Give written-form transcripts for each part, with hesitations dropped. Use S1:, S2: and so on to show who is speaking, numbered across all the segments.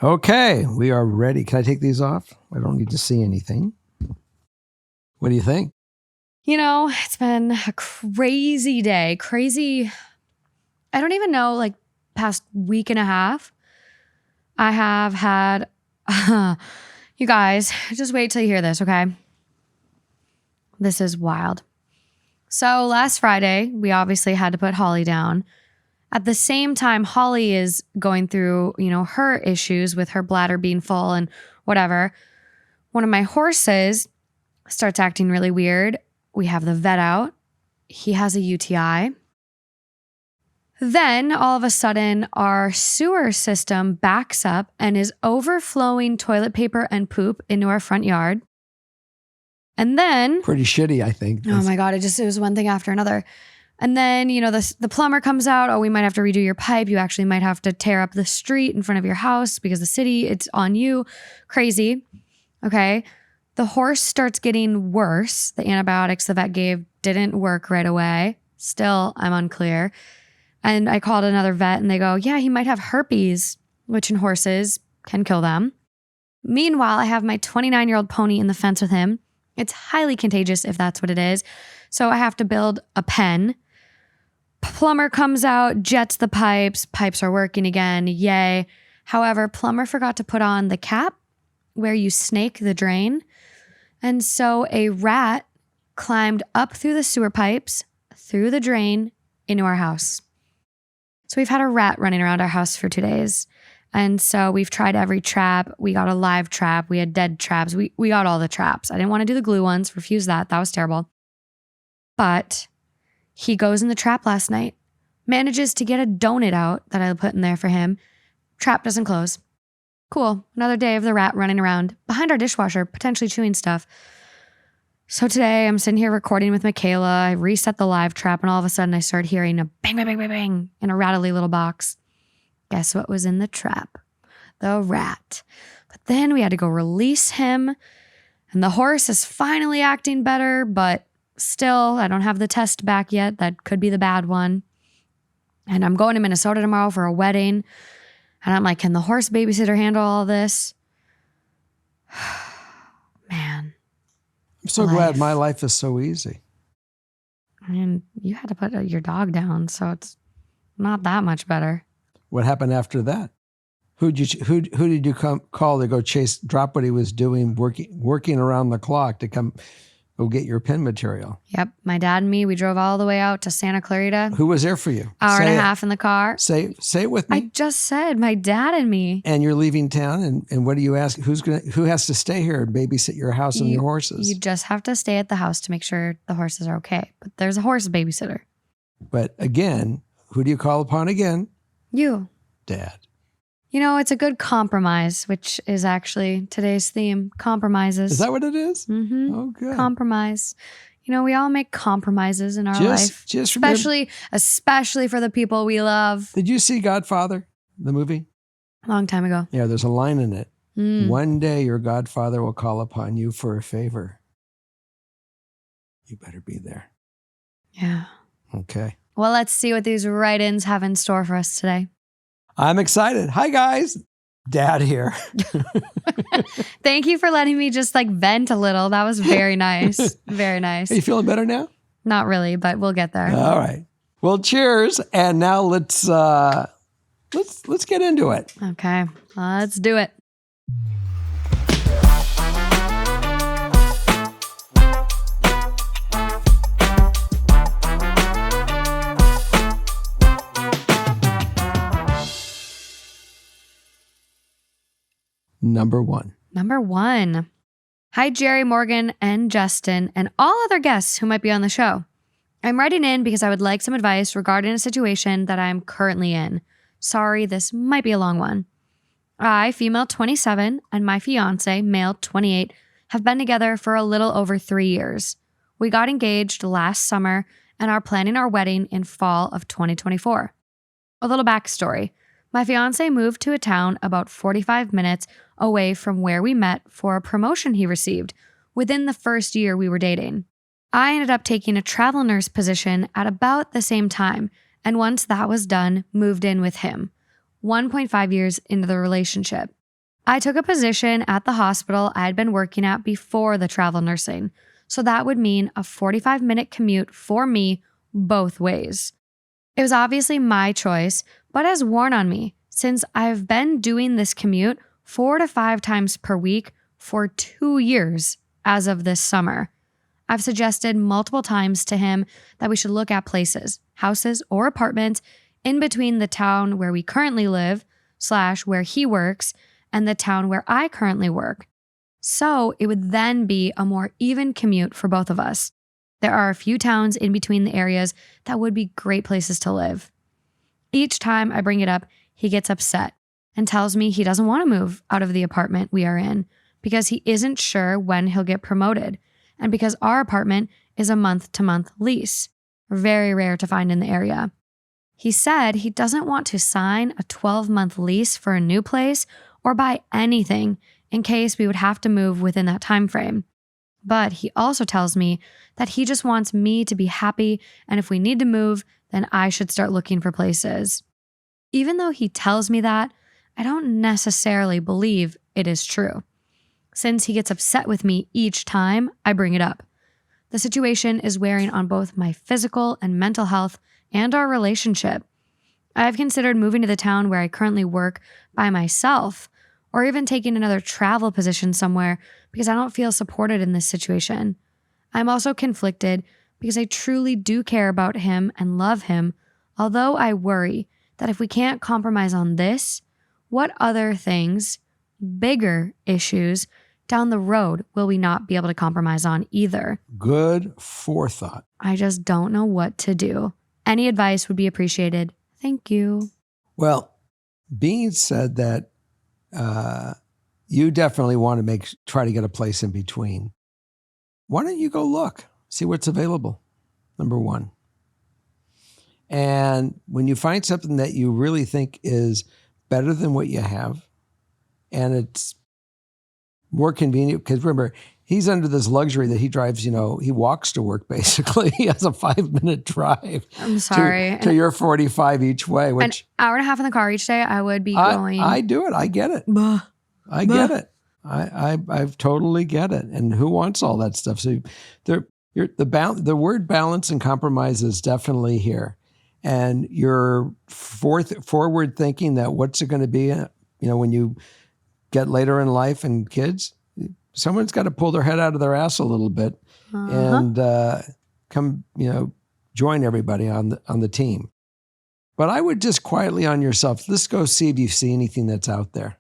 S1: Okay, we are ready. Can I take these off? I don't need to see anything. What do you think?
S2: You know, it's been a crazy day. Crazy. I don't even know, like past week and a half. I have had, you guys, just wait till you hear this, okay? This is wild. So last Friday, we obviously had to put Holly down. At the same time, Holly is going through, her issues with her bladder being full and whatever. One of my horses starts acting really weird. We have the vet out. He has a UTI. Then all of a sudden, our sewer system backs up and is overflowing toilet paper and poop into our front yard. And then...
S1: Pretty shitty, I think.
S2: Oh my God, it was one thing after another. And then, the plumber comes out. Oh, we might have to redo your pipe. You actually might have to tear up the street in front of your house because the city, it's on you. Crazy. Okay. The horse starts getting worse. The antibiotics the vet gave didn't work right away. Still, I'm unclear. And I called another vet and they go, yeah, he might have herpes, which in horses can kill them. Meanwhile, I have my 29-year-old pony in the fence with him. It's highly contagious if that's what it is. So I have to build a pen. Plumber comes out, jets the pipes. Pipes are working again. Yay. However, plumber forgot to put on the cap where you snake the drain. And so a rat climbed up through the sewer pipes, through the drain, into our house. So we've had a rat running around our house for 2 days. And so we've tried every trap. We got a live trap. We had dead traps. We got all the traps. I didn't want to do the glue ones. Refused that. That was terrible. But he goes in the trap last night. Manages to get a donut out that I put in there for him. Trap doesn't close. Cool. Another day of the rat running around behind our dishwasher, potentially chewing stuff. So today I'm sitting here recording with Michaela. I reset the live trap and all of a sudden I start hearing a bang, bang, bang, bang, bang in a rattly little box. Guess what was in the trap? The rat. But then we had to go release him and the horse is finally acting better, but still I don't have the test back yet. That could be the bad one. And I'm going to Minnesota tomorrow for a wedding. And I'm like, can the horse babysitter handle all this? Man.
S1: I'm so glad my life is so easy.
S2: I mean, you had to put your dog down, so it's not that much better.
S1: What happened after that? Who did you call to go drop what he was doing, working around the clock to come go get your pen material?
S2: Yep, my dad and me, we drove all the way out to Santa Clarita.
S1: Who was there for you?
S2: Hour and a half in the car.
S1: Say it with me.
S2: I just said my dad and me.
S1: And you're leaving town, and what do you ask? Who has to stay here and babysit your house and your horses?
S2: You just have to stay at the house to make sure the horses are okay. But there's a horse babysitter.
S1: But again, who do you call upon again?
S2: You.
S1: Dad.
S2: It's a good compromise, which is actually today's theme, compromises.
S1: Is that what it is?
S2: Mm-hmm.
S1: Oh, good.
S2: Compromise. We all make compromises in our life, especially for the people we love.
S1: Did you see Godfather, the movie?
S2: A long time ago.
S1: Yeah, there's a line in it. One day your Godfather will call upon you for a favor. You better be there.
S2: Yeah.
S1: Okay.
S2: Well, let's see what these write-ins have in store for us today.
S1: I'm excited. Hi, guys. Dad here.
S2: Thank you for letting me just vent a little. That was very nice. Very nice.
S1: Are you feeling better now?
S2: Not really, but we'll get there.
S1: All right. Well, cheers. And now let's get into it.
S2: Okay. Let's do it.
S1: Number one.
S2: Hi, Jerry, Morgan, and Justin, and all other guests who might be on the show. I'm writing in because I would like some advice regarding a situation that I'm currently in. Sorry, this might be a long one. I, female 27, and my fiance, male 28, have been together for a little over 3 years. We got engaged last summer and are planning our wedding in fall of 2024. A little backstory. My fiance moved to a town about 45 minutes away from where we met for a promotion he received within the first year we were dating. I ended up taking a travel nurse position at about the same time, and once that was done, moved in with him, 1.5 years into the relationship. I took a position at the hospital I had been working at before the travel nursing. So that would mean a 45-minute commute for me both ways. It was obviously my choice, but has worn on me since I've been doing this commute 4 to 5 times per week for 2 years as of this summer. I've suggested multiple times to him that we should look at places, houses, or apartments in between the town where we currently live / where he works and the town where I currently work. So it would then be a more even commute for both of us. There are a few towns in between the areas that would be great places to live. Each time I bring it up, he gets upset and tells me he doesn't want to move out of the apartment we are in because he isn't sure when he'll get promoted and because our apartment is a month-to-month lease, very rare to find in the area. He said he doesn't want to sign a 12-month lease for a new place or buy anything in case we would have to move within that time frame. But he also tells me that he just wants me to be happy, and if we need to move, then I should start looking for places. Even though he tells me that, I don't necessarily believe it is true, since he gets upset with me each time I bring it up. The situation is wearing on both my physical and mental health and our relationship. I have considered moving to the town where I currently work by myself, or even taking another travel position somewhere because I don't feel supported in this situation. I'm also conflicted because I truly do care about him and love him, although I worry that if we can't compromise on this, what other things, bigger issues, down the road will we not be able to compromise on either?
S1: Good forethought.
S2: I just don't know what to do. Any advice would be appreciated. Thank you.
S1: Well, being said that you definitely want to try to get a place in between, why don't you go look, see what's available, number one. And when you find something that you really think is better than what you have, and it's more convenient, because remember, he's under this luxury that he drives, he walks to work basically. He has a 5-minute drive.
S2: I'm sorry.
S1: To your 45 each way, which
S2: an hour and a half in the car each day, I would be going.
S1: I do it. I get it. I get it. I totally get it. And who wants all that stuff? So the word balance and compromise is definitely here. And you're forward thinking that what's it going to be, when you get later in life and kids, someone's got to pull their head out of their ass a little bit and come, join everybody on the team. But I would just quietly on yourself, let's go see if you see anything that's out there.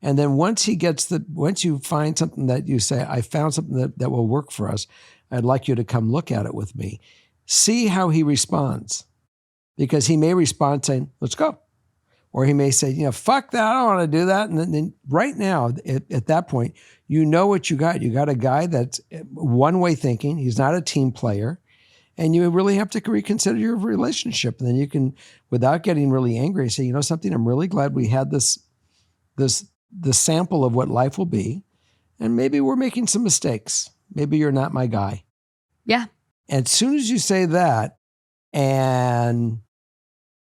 S1: And then once you find something that you say, I found something that will work for us, I'd like you to come look at it with me. See how he responds. Because he may respond saying, let's go. Or he may say, fuck that, I don't want to do that. And then right now, at that point, you know what you got. You got a guy that's one-way thinking. He's not a team player. And you really have to reconsider your relationship. And then you can, without getting really angry, say, something, I'm really glad we had this sample of what life will be. And maybe we're making some mistakes. Maybe you're not my guy.
S2: Yeah.
S1: And as soon as you say that, and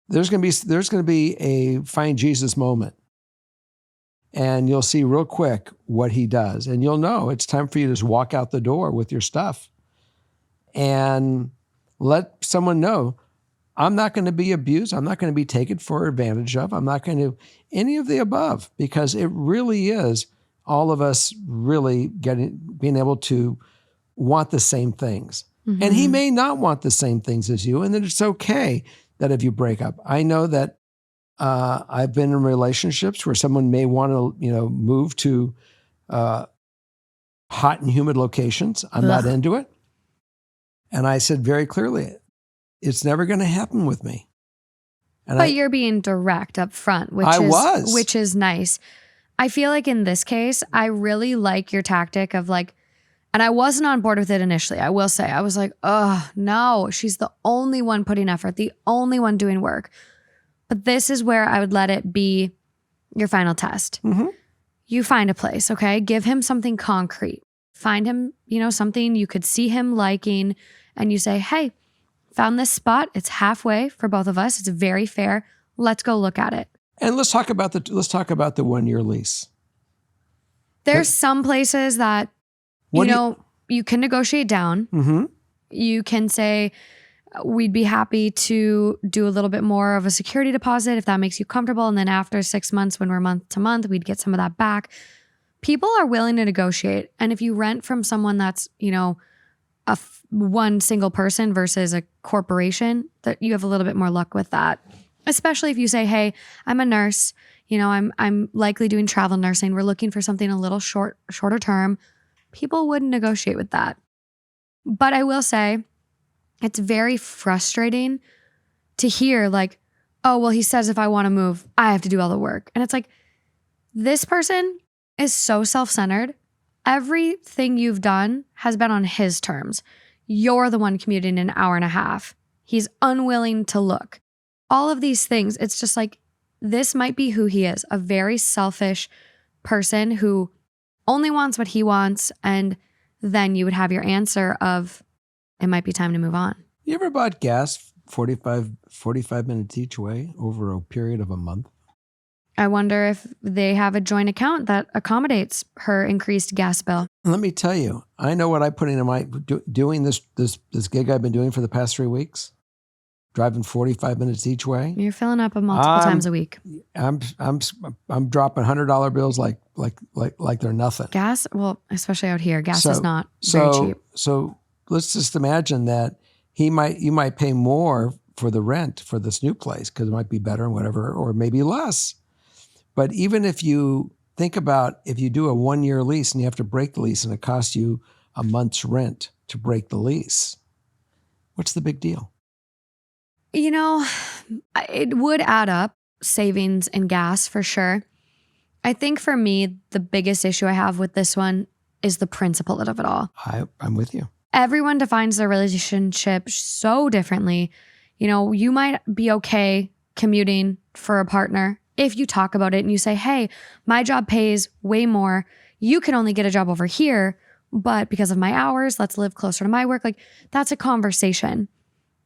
S1: there's going to be a find Jesus moment. And you'll see real quick what he does. And you'll know it's time for you to just walk out the door with your stuff and let someone know, I'm not going to be abused. I'm not going to be taken for advantage of. I'm not going to any of the above, because it really is all of us really being able to want the same things. Mm-hmm. And he may not want the same things as you. And then it's okay that if you break up. I know that I've been in relationships where someone may want to, move to hot and humid locations. I'm not into it. And I said very clearly, it's never going to happen with me. But
S2: you're being direct up front, which is nice. I feel like in this case, I really like your tactic of and I wasn't on board with it initially. I will say, I was like, oh no, she's the only one putting effort, the only one doing work. But this is where I would let it be your final test. Mm-hmm. You find a place, okay? Give him something concrete. Find him, something you could see him liking, and you say, hey, found this spot. It's halfway for both of us. It's very fair. Let's go look at it.
S1: And let's talk about the 1-year lease.
S2: There's some places that, you can negotiate down.
S1: Mm-hmm.
S2: You can say, we'd be happy to do a little bit more of a security deposit if that makes you comfortable. And then after 6 months, when we're month to month, we'd get some of that back. People are willing to negotiate. And if you rent from someone that's, one single person versus a corporation, that you have a little bit more luck with that. Especially if you say, hey, I'm a nurse, I'm likely doing travel nursing. We're looking for something a little shorter term. People wouldn't negotiate with that. But I will say, it's very frustrating to hear like, oh, well, he says if I want to move, I have to do all the work. And it's like, this person is so self-centered. Everything you've done has been on his terms. You're the one commuting an hour and a half. He's unwilling to look. All of these things, it's just like, this might be who he is, a very selfish person who only wants what he wants. And then you would have your answer of, it might be time to move on.
S1: You ever bought gas 45 minutes each way over a period of a month?
S2: I wonder if they have a joint account that accommodates her increased gas bill.
S1: Let me tell you, I know what I put into my doing this gig I've been doing for the past 3 weeks, driving 45 minutes each way.
S2: You're filling up multiple times a week.
S1: I'm dropping $100 bills like they're nothing.
S2: Gas, well, especially out here, gas is not very cheap.
S1: So let's just imagine that you might pay more for the rent for this new place because it might be better and whatever, or maybe less. But even if you think about if you do a 1-year lease and you have to break the lease and it costs you a month's rent to break the lease, what's the big deal?
S2: It would add up, savings in gas for sure. I think for me, the biggest issue I have with this one is the principle of it all.
S1: I'm with you.
S2: Everyone defines their relationship so differently. You might be okay commuting for a partner if you talk about it and you say, hey, my job pays way more. You can only get a job over here, but because of my hours, let's live closer to my work. Like, that's a conversation.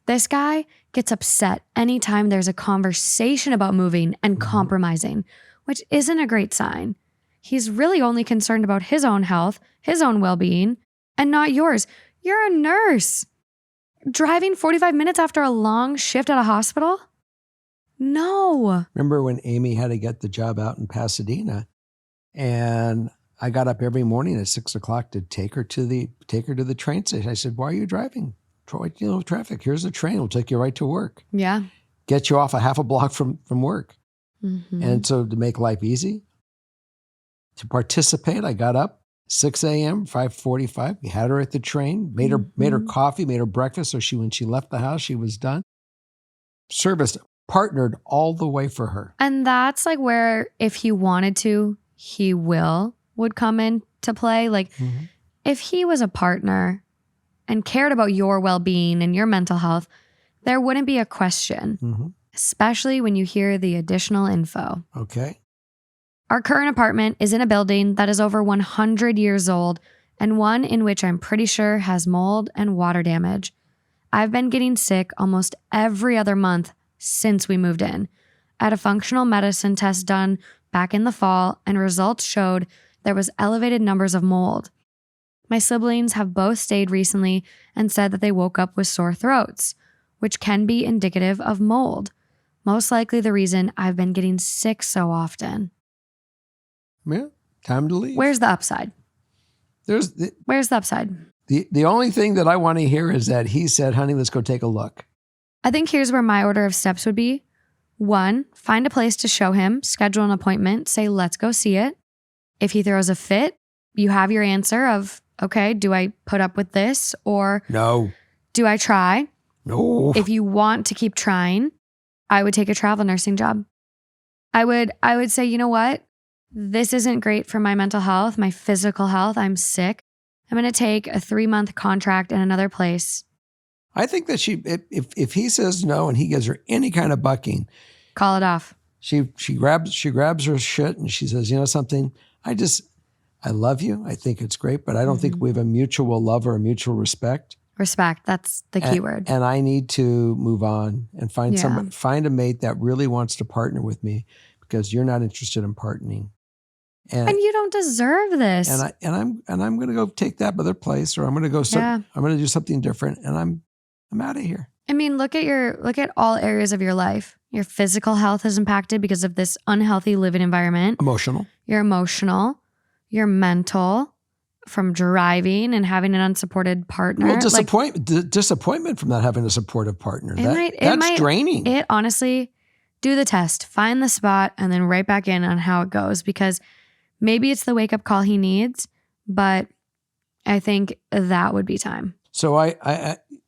S2: This guy gets upset anytime there's a conversation about moving and compromising, which isn't a great sign. He's really only concerned about his own health, his own well-being, and not yours. You're a nurse. Driving 45 minutes after a long shift at a hospital? No.
S1: Remember when Amy had to get the job out in Pasadena, and I got up every morning at 6 o'clock to take her to the train station. I said, "Why are you driving? Traffic. Here's the train. It'll take you right to work.
S2: Yeah.
S1: Get you off a half a block from work."
S2: Mm-hmm.
S1: And so to make life easy, to participate, I got up 6 a.m., 5:45. We had her at the train, made her coffee, made her breakfast. So when she left the house, she was done. Serviced, partnered all the way for her.
S2: And that's like where, if he wanted to, he would come into play. Like, if he was a partner and cared about your well-being and your mental health, there wouldn't be a question, especially when you hear the additional info.
S1: Okay.
S2: Our current apartment is in a building that is over 100 years old and one in which I'm pretty sure has mold and water damage. I've been getting sick almost every other month since we moved in. I had a functional medicine test done back in the fall and results showed there was elevated numbers of mold. My siblings have both stayed recently and said that they woke up with sore throats, which can be indicative of mold. Most likely the reason I've been getting sick so often.
S1: Yeah, time to leave.
S2: Where's the upside? Where's the upside?
S1: The only thing that I want to hear is that he said, "Honey, let's go take a look."
S2: I think here's where my order of steps would be. 1, find a place to show him, schedule an appointment, say, let's go see it. If he throws a fit, you have your answer of, okay, do I put up with this or
S1: no?
S2: Do I try?
S1: No.
S2: If you want to keep trying, I would take a travel nursing job. I would say, you know what? This isn't great for my mental health, my physical health. I'm sick. I'm going to take a 3-month contract in another place.
S1: I think that if he says no and he gives her any kind of bucking,
S2: call it off.
S1: She grabs her shit and she says, "You know something? I love you. I think it's great, but I don't think we have a mutual love or a mutual respect."
S2: Respect. That's the key word.
S1: And I need to move on and find a mate that really wants to partner with me because you're not interested in partnering.
S2: And you don't deserve this.
S1: And I'm going to go take that other place, or I'm going to go. I'm going to do something different, and I'm out of here.
S2: I mean, look at all areas of your life. Your physical health is impacted because of this unhealthy living environment.
S1: Emotional.
S2: You're emotional. You're mental from driving and having an unsupported partner.
S1: Well, disappointment from not having a supportive partner. That's draining.
S2: It honestly, do the test, find the spot, and then right back in on how it goes, because maybe it's the wake up call he needs, but I think that would be time.
S1: So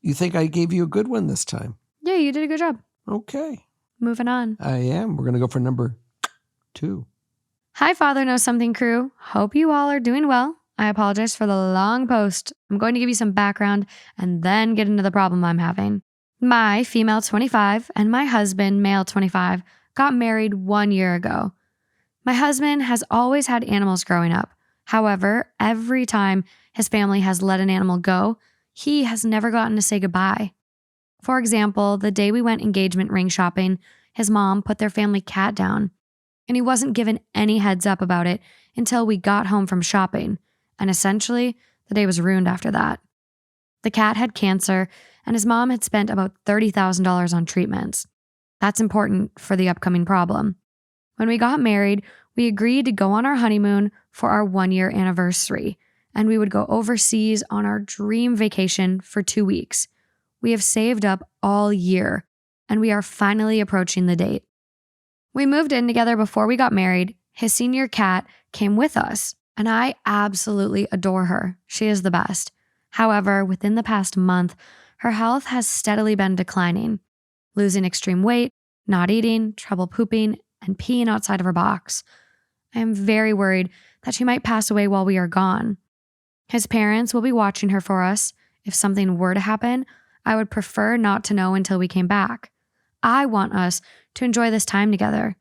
S1: you think I gave you a good one this time?
S2: Yeah, you did a good job.
S1: Okay.
S2: Moving on.
S1: I am. We're going to go for number 2.
S2: Hi, Father Knows Something crew. Hope you all are doing well. I apologize for the long post. I'm going to give you some background and then get into the problem I'm having. My female 25 and my husband, male 25, got married 1 year ago. My husband has always had animals growing up. However, every time his family has let an animal go, he has never gotten to say goodbye. For example, the day we went engagement ring shopping, his mom put their family cat down, and he wasn't given any heads up about it until we got home from shopping, and essentially, the day was ruined after that. The cat had cancer, and his mom had spent about $30,000 on treatments. That's important for the upcoming problem. When we got married, we agreed to go on our honeymoon for our 1-year anniversary, and we would go overseas on our dream vacation for 2 weeks. We have saved up all year, and we are finally approaching the date. We moved in together before we got married. His senior cat came with us, and I absolutely adore her. She is the best. However, within the past month, her health has steadily been declining, losing extreme weight, not eating, trouble pooping, and peeing outside of her box. I am very worried that she might pass away while we are gone. His parents will be watching her for us. If something were to happen, I would prefer not to know until we came back. I want us to enjoy this time together.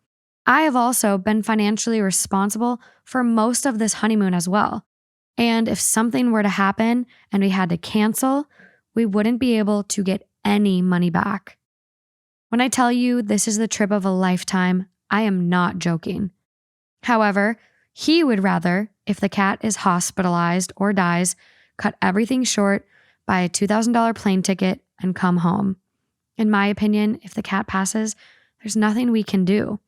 S2: I have also been financially responsible for most of this honeymoon as well. And if something were to happen and we had to cancel, we wouldn't be able to get any money back. When I tell you this is the trip of a lifetime, I am not joking. However, he would rather, if the cat is hospitalized or dies, cut everything short, buy a $2,000 plane ticket, and come home. In my opinion, if the cat passes, there's nothing we can do.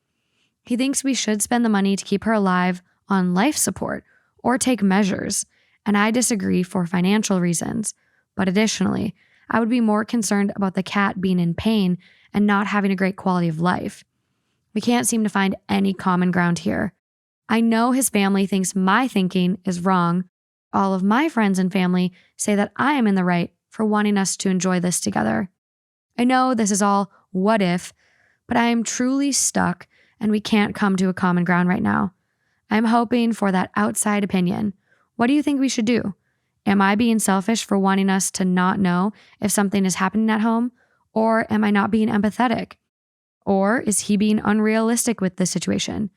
S2: He thinks we should spend the money to keep her alive on life support or take measures, and I disagree for financial reasons. But additionally, I would be more concerned about the cat being in pain and not having a great quality of life. We can't seem to find any common ground here. I know his family thinks my thinking is wrong. All of my friends and family say that I am in the right for wanting us to enjoy this together. I know this is all what if, but I am truly stuck and we can't come to a common ground right now. I'm hoping for that outside opinion. What do you think we should do? Am I being selfish for wanting us to not know if something is happening at home? Or am I not being empathetic? Or is he being unrealistic with this situation?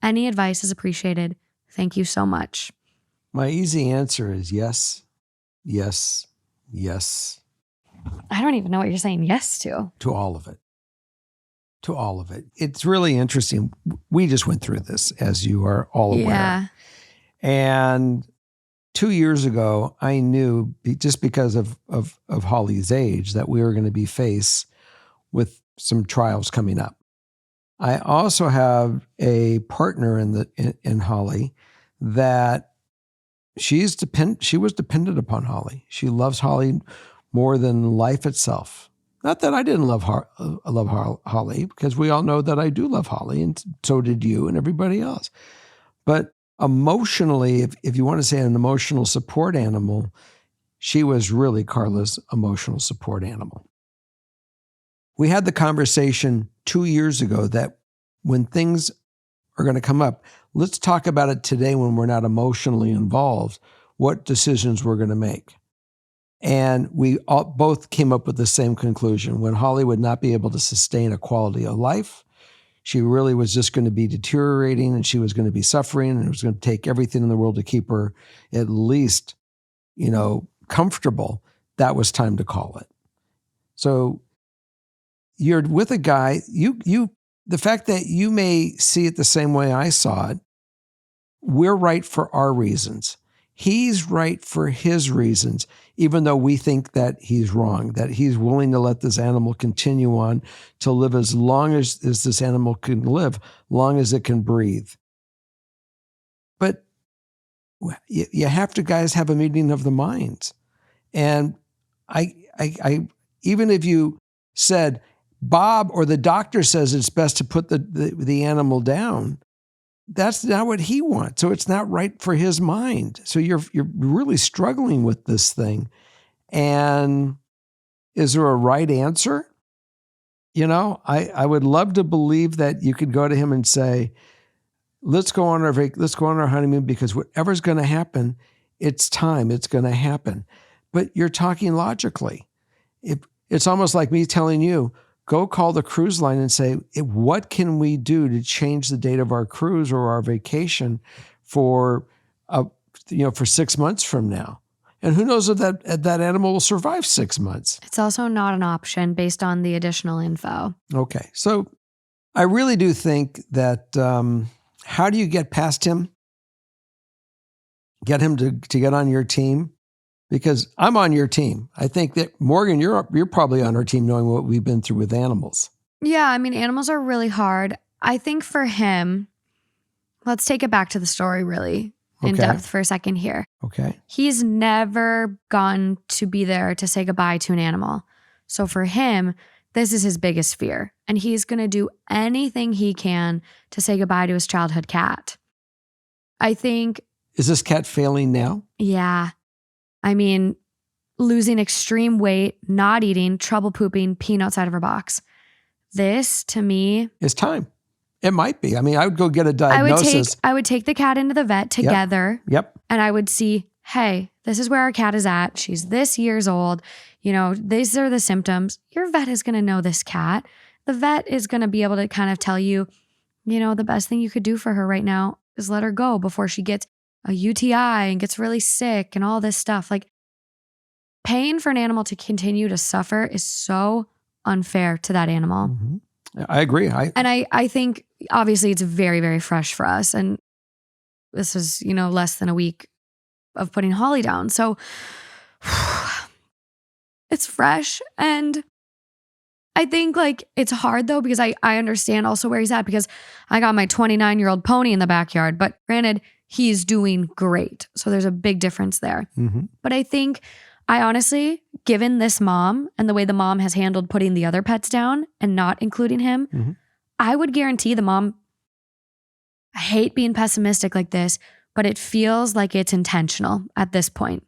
S2: Any advice is appreciated. Thank you so much.
S1: My easy answer is yes, yes, yes.
S2: I don't even know what you're saying yes to.
S1: To all of it. To all of it. It's really interesting. We just went through this, as you are all aware.
S2: Yeah.
S1: And 2 years ago, I knew, just because of Holly's age, that we were going to be faced with some trials coming up. I also have a partner in Holly that she was dependent upon Holly. She loves Holly more than life itself. Not that I didn't love Holly, because we all know that I do love Holly, and so did you and everybody else. But emotionally, if you want to say an emotional support animal, she was really Carla's emotional support animal. We had the conversation 2 years ago that when things are going to come up, let's talk about it today when we're not emotionally involved, what decisions we're going to make. And we both came up with the same conclusion. When Holly would not be able to sustain a quality of life, she really was just going to be deteriorating, and she was going to be suffering, and it was going to take everything in the world to keep her at least, comfortable. That was time to call it. So you're with a guy, the fact that you may see it the same way I saw it we're right for our reasons. He's right for his reasons, even though we think that he's wrong, that he's willing to let this animal continue on to live as long as this animal can live, long as it can breathe. But you have to, guys, have a meeting of the minds. And I even if you said, Bob or the doctor says it's best to put the animal down, that's not what he wants. So it's not right for his mind. So you're really struggling with this thing. And is there a right answer? I would love to believe that you could go to him and say, let's go on our honeymoon, because whatever's going to happen, it's time. It's going to happen. But you're talking logically. It's almost like me telling you, go call the cruise line and say, what can we do to change the date of our cruise or our vacation for 6 months from now? And who knows if that animal will survive 6 months?
S2: It's also not an option based on the additional info.
S1: Okay. So I really do think that how do you get past him? Get him to get on your team? Because I'm on your team. I think that, Morgan, you're probably on our team, knowing what we've been through with animals.
S2: Yeah, I mean, animals are really hard. I think for him, let's take it back to the story really in depth for a second here.
S1: Okay.
S2: He's never gotten to be there to say goodbye to an animal. So for him, this is his biggest fear. And he's going to do anything he can to say goodbye to his childhood cat. I think...
S1: Is this cat failing now?
S2: Yeah. I mean, losing extreme weight, not eating, trouble pooping, peeing outside of her box. This, to me...
S1: It's time. It might be. I mean, I would go get a diagnosis.
S2: I would take the cat into the vet together.
S1: Yep.
S2: And I would see, hey, this is where our cat is at. She's this years old. These are the symptoms. Your vet is going to know this cat. The vet is going to be able to kind of tell you, the best thing you could do for her right now is let her go before she gets a UTI and gets really sick and all this stuff. Like, paying for an animal to continue to suffer is so unfair to that animal.
S1: Mm-hmm. I agree.
S2: I think obviously it's very, very fresh for us. And this is, less than a week of putting Holly down. So it's fresh. And I think it's hard though, because I understand also where he's at, because I got my 29-year-old pony in the backyard, but granted, he's doing great. So there's a big difference there.
S1: Mm-hmm.
S2: But I honestly, given this mom and the way the mom has handled putting the other pets down and not including him,
S1: mm-hmm.
S2: I would guarantee the mom, I hate being pessimistic like this, but it feels like it's intentional at this point,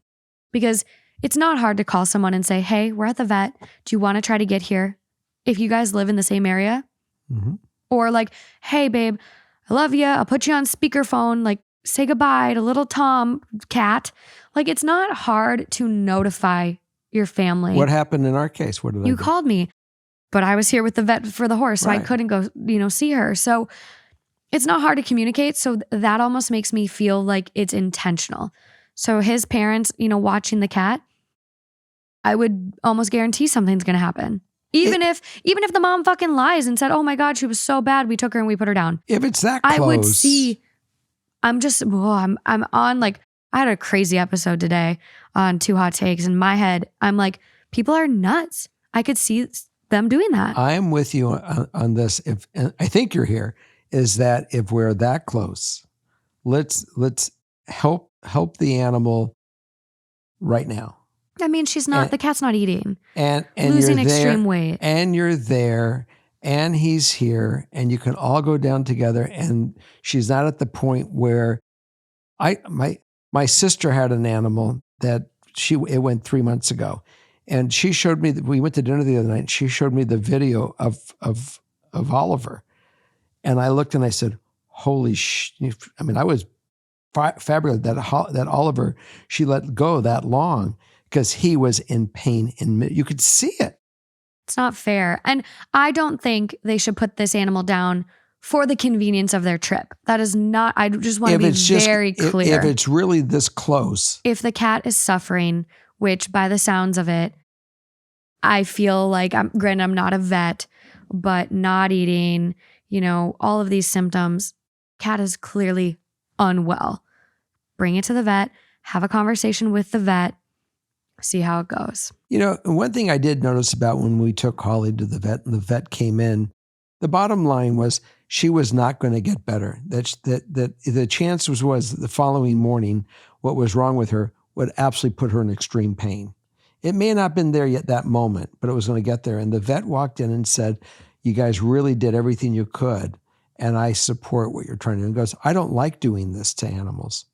S2: because it's not hard to call someone and say, hey, we're at the vet. Do you want to try to get here? If you guys live in the same area,
S1: mm-hmm.
S2: or hey, babe, I love you. I'll put you on speakerphone. Say goodbye to little Tom cat. It's not hard to notify your family.
S1: What happened in our case? What did I do?
S2: You called me, but I was here with the vet for the horse, so
S1: Right.
S2: I couldn't go, see her. So it's not hard to communicate. So that almost makes me feel like it's intentional. So his parents, watching the cat, I would almost guarantee something's going to happen. Even if the mom fucking lies and said, oh my God, she was so bad, we took her and we put her down.
S1: If it's that close.
S2: I would see, I'm on I had a crazy episode today on Two Hot Takes. In my head, I'm like, people are nuts. I could see them doing that.
S1: I am with you on this. And I think you're here, is that if we're that close, let's help the animal right now.
S2: I mean, the cat's not eating.
S1: And
S2: losing
S1: you're there,
S2: extreme weight.
S1: And you're there, and he's here, and you can all go down together, and she's not at the point where my sister had an animal that it went 3 months ago, and she showed me, we went to dinner the other night, and she showed me the video of Oliver, and I looked and I said, holy I mean, I was fabulous that Oliver, she let go that long, because he was in pain, and you could see it.
S2: It's not fair. And I don't think they should put this animal down for the convenience of their trip. That is not, I just want to be very clear.
S1: If it's really this close.
S2: If the cat is suffering, which by the sounds of it, I feel like, granted, I'm not a vet, but not eating, all of these symptoms, cat is clearly unwell. Bring it to the vet, have a conversation with the vet, see how it goes.
S1: One thing I did notice about when we took Holly to the vet and the vet came in, the bottom line was she was not going to get better. That the chance was the following morning, what was wrong with her would absolutely put her in extreme pain. It may not have been there yet that moment, but it was going to get there. And the vet walked in and said, you guys really did everything you could, and I support what you're trying to do. And goes, I don't like doing this to animals.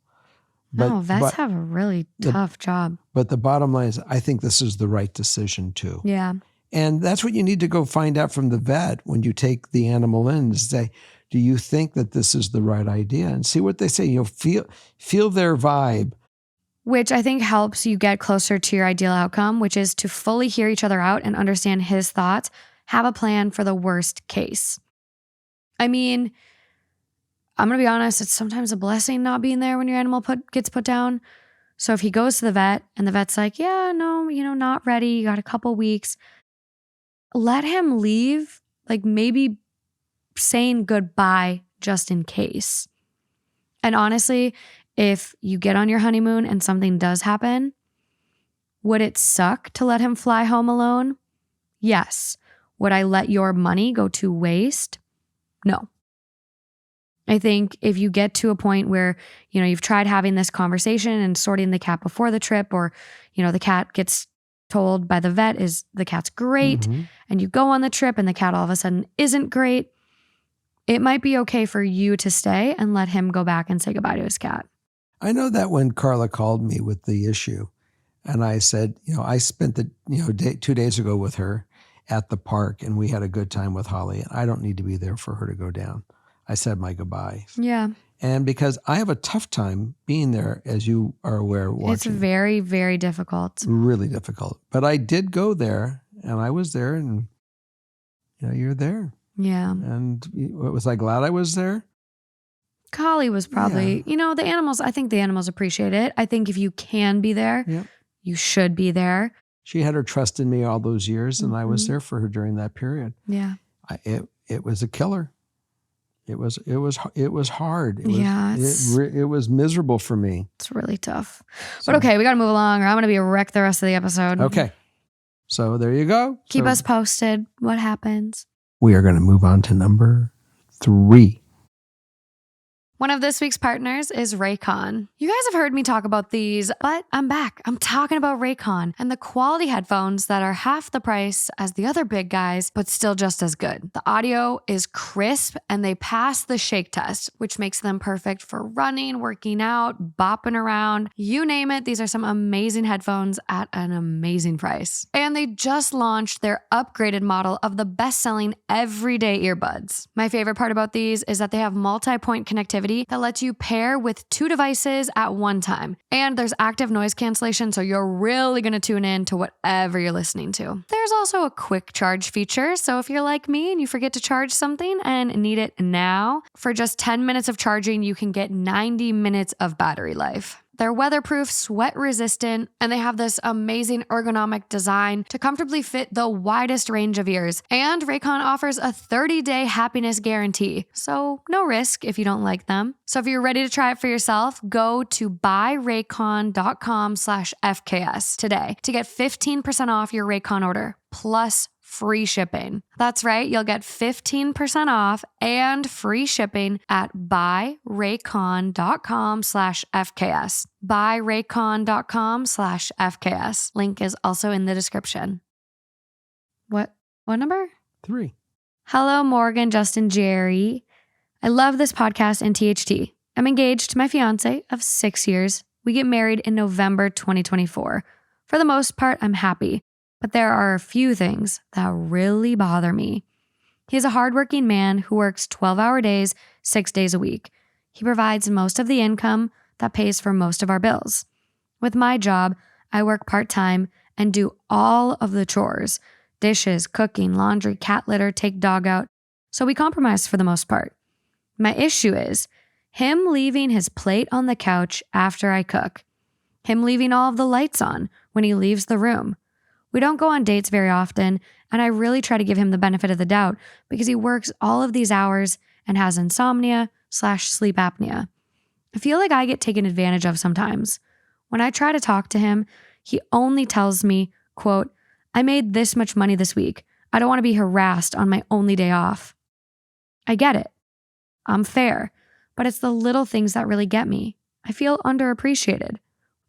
S2: Vets have a really tough job.
S1: But the bottom line is, I think this is the right decision too.
S2: Yeah.
S1: And that's what you need to go find out from the vet when you take the animal in, and say, do you think that this is the right idea? And see what they say. Feel their vibe.
S2: Which I think helps you get closer to your ideal outcome, which is to fully hear each other out and understand his thoughts, have a plan for the worst case. I mean, I'm going to be honest, it's sometimes a blessing not being there when your animal gets put down. So if he goes to the vet and the vet's like, yeah, no, not ready, you got a couple weeks, let him leave, like maybe saying goodbye just in case. And honestly, if you get on your honeymoon and something does happen, would it suck to let him fly home alone? Yes. Would I let your money go to waste? No. I think if you get to a point where, you've tried having this conversation and sorting the cat before the trip, or, the cat gets told by the vet is the cat's great, and you go on the trip and the cat all of a sudden isn't great, it might be okay for you to stay and let him go back and say goodbye to his cat.
S1: I know that when Carla called me with the issue, and I said, I spent the 2 days ago with her at the park, and we had a good time with Holly, and I don't need to be there for her to go down. I said my goodbyes.
S2: Yeah.
S1: And because I have a tough time being there, as you are aware, watching. It's
S2: very, very difficult.
S1: Really difficult. But I did go there, and I was there, and you're there.
S2: Yeah.
S1: And was I glad I was there?
S2: Holly was probably, the animals, I think the animals appreciate it. I think if you can be there, you should be there.
S1: She had her trust in me all those years, and I was there for her during that period.
S2: Yeah.
S1: It was a killer. It was hard. It was miserable for me.
S2: It's really tough. But okay, we got to move along, or I'm going to be a wreck the rest of the episode.
S1: Okay. So there you go.
S2: Keep us posted. What happens?
S1: We are going to move on to number 3.
S2: One of this week's partners is Raycon. You guys have heard me talk about these, but I'm back. I'm talking about Raycon and the quality headphones that are half the price as the other big guys, but still just as good. The audio is crisp and they pass the shake test, which makes them perfect for running, working out, bopping around. You name it, these are some amazing headphones at an amazing price. And they just launched their upgraded model of the best-selling everyday earbuds. My favorite part about these is that they have multi-point connectivity that lets you pair with 2 devices at one time. And there's active noise cancellation, so you're really going to tune in to whatever you're listening to. There's also a quick charge feature, so if you're like me and you forget to charge something and need it now, for just 10 minutes of charging, you can get 90 minutes of battery life. They're weatherproof, sweat resistant, and they have this amazing ergonomic design to comfortably fit the widest range of ears. And Raycon offers a 30-day happiness guarantee, so no risk if you don't like them. So if you're ready to try it for yourself, go to buyraycon.com/FKS today to get 15% off your Raycon order, plus free shipping. That's right, you'll get 15% off and free shipping at buyraycon.com/FKS. buyraycon.com/FKS. Link is also in the description. What number?
S1: 3.
S2: Hello, Morgan, Justin, Jerry. I love this podcast and THT. I'm engaged to my fiance of 6 years. We get married in November 2024. For the most part, I'm happy. But there are a few things that really bother me. He's a hardworking man who works 12-hour days, 6 days a week. He provides most of the income that pays for most of our bills. With my job, I work part-time and do all of the chores: dishes, cooking, laundry, cat litter, take dog out. So we compromise for the most part. My issue is him leaving his plate on the couch after I cook. Him leaving all of the lights on when he leaves the room. We don't go on dates very often, and I really try to give him the benefit of the doubt because he works all of these hours and has insomnia/sleep apnea. I feel like I get taken advantage of sometimes. When I try to talk to him, he only tells me, quote, I made this much money this week. I don't want to be harassed on my only day off. I get it. I'm fair, but it's the little things that really get me. I feel underappreciated.